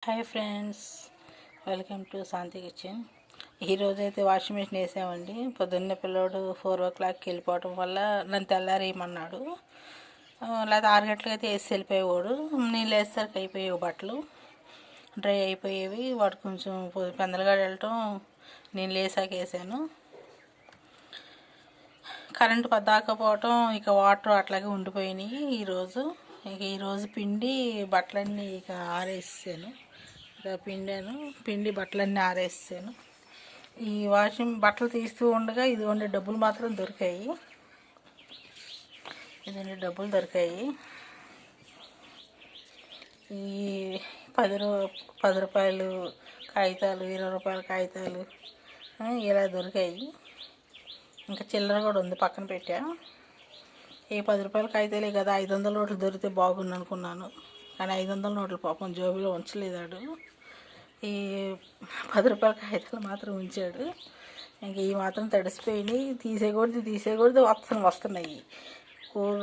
Hi friends, welcome to Shanti kitchen. ఈరోజు అయితే washing machine వేసామండి. పొద్దున్నే పిల్లోడు 4 o'clockకి వెళ్ళిపోవడం వల్ల నన్ను తెల్లారేయమన్నాడు. లేదా 6 గంటలకు అయితే వేసి వెళ్ళిపోయేవాడు. నేను లేసేసరికి అయిపోయేవి, బట్టలు డ్రై అయిపోయేవి. వాడు కొంచెం పెందలుగా వెళ్ళటం నేను లేసాక వేసాను. కరెంటు పద్దాకపోవటం, ఇక వాటర్ అట్లాగే ఉండిపోయినాయి. ఈరోజు పిండి బట్టలన్నీ ఇక ఆరేసాను. ఇక పిండి బట్టలన్నీ ఆరేసాను. ఈ బట్టలు తీస్తూ ఉండగా ఇదిగోండి డబ్బులు మాత్రం దొరికాయి. డబ్బులు దొరికాయి. ఈ 10 రూపాయలు కాగితాలు, 20 రూపాయల కాగితాలు ఇలా దొరికాయి. ఇంకా చిల్లర కూడా ఉంది, పక్కన పెట్టా. ఈ 10 రూపాయల కాగితాలే కదా, 500 నోట్లు దొరికితే బాగుంది అనుకున్నాను. కానీ 500 నోట్లు పాపం జోబులో ఉంచలేదాడు. ఈ 10 రూపాయల కాగితాలు మాత్రం ఉంచాడు. ఇంక ఈ మాత్రం తడిసిపోయినాయి. తీసేకూడదు వస్తున్నాయి.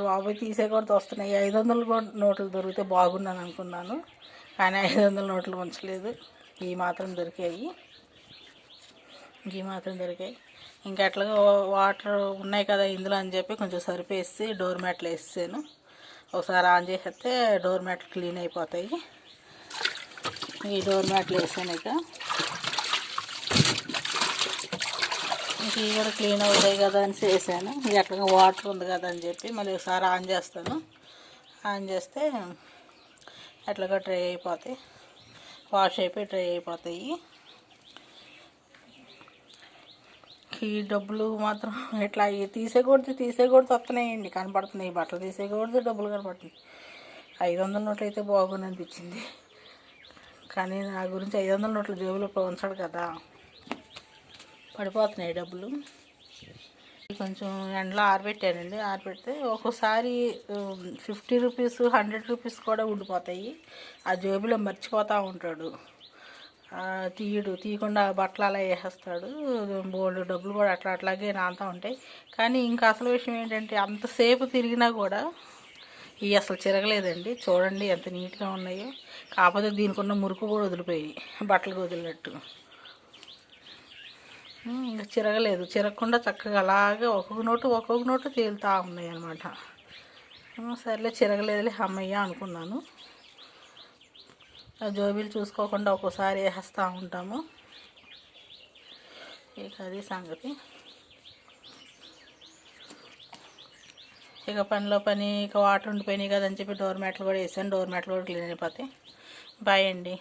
బాబోయ్, తీసేకూడదు వస్తున్నాయి. 500 నోట్లు దొరికితే బాగున్నాను అనుకున్నాను. కానీ 500 నోట్లు ఉంచలేదు. ఈ మాత్రం దొరికాయి. ఇంకా అట్లాగా వాటర్ ఉన్నాయి కదా ఇందులో అని చెప్పి కొంచెం సరిపేసి డోర్ మ్యాట్లు వేసాను. ఒకసారి ఆన్ చేసేస్తే డోర్ మ్యాట్లు క్లీన్ అయిపోతాయి. ఈ డోర్ మ్యాట్లు వేసాను. ఇక ఇవి కూడా క్లీన్ అవుతాయి కదా అని వేసాను. ఇక అట్లాగా వాటర్ ఉంది కదా అని చెప్పి మళ్ళీ ఒకసారి ఆన్ చేస్తాను. ఆన్ చేస్తే అట్లాగా డ్రై అయిపోతాయి, వాష్ అయిపోయి డ్రై అయిపోతాయి. ఈ డబ్బులు మాత్రం ఇట్లా తీసేకూడదు వస్తున్నాయండి, కనపడుతున్నాయి. బట్టలు తీసేకూడదు, డబ్బులు కనపడుతున్నాయి. 500 నోట్లు అయితే బాగుంది అనిపించింది. కానీ నా గురించి 500 నోట్లు జేబులో ఉంచాడు కదా, పడిపోతున్నాయి డబ్బులు. కొంచెం ఎండలో ఆరబెట్టానండి. ఆరబెడితే ఒక్కోసారి 50 రూపీస్, 100 రూపీస్ కూడా ఉండిపోతాయి. ఆ జేబులో మర్చిపోతూ ఉంటాడు, తీయకుండా బట్టలు అలా వేసేస్తాడు. బోల్డ్ డబ్బులు కూడా అట్లాగే నానుతూ ఉంటాయి. కానీ ఇంకా అసలు విషయం ఏంటంటే అంతసేపు తిరిగినా కూడా ఇవి అసలు చిరగలేదండి. చూడండి ఎంత నీట్గా ఉన్నాయో. కాకపోతే దీనికి ఉన్న మురుకు కూడా వదిలిపోయి, బట్టలు వదిలినట్టు. ఇంకా చిరగకుండా చక్కగా అలాగే ఒక్కొక్క నోటు తేలుతూ ఉన్నాయి అన్నమాట. సర్లే, చిరగలేదులే అమ్మయ్య అనుకున్నాను. జోబీలు చూసుకోకుండా ఒక్కోసారి వేసేస్తూ ఉంటాము. ఇక అది సంగతి. ఇక పనిలో పని, ఇక వాటర్ ఉండిపోయినాయి కదని చెప్పి డోర్ మ్యాట్లు కూడా వేసాను. డోర్ మ్యాట్లు కూడా క్లీన్ అయిపోతాయి. బాయ్ అండి.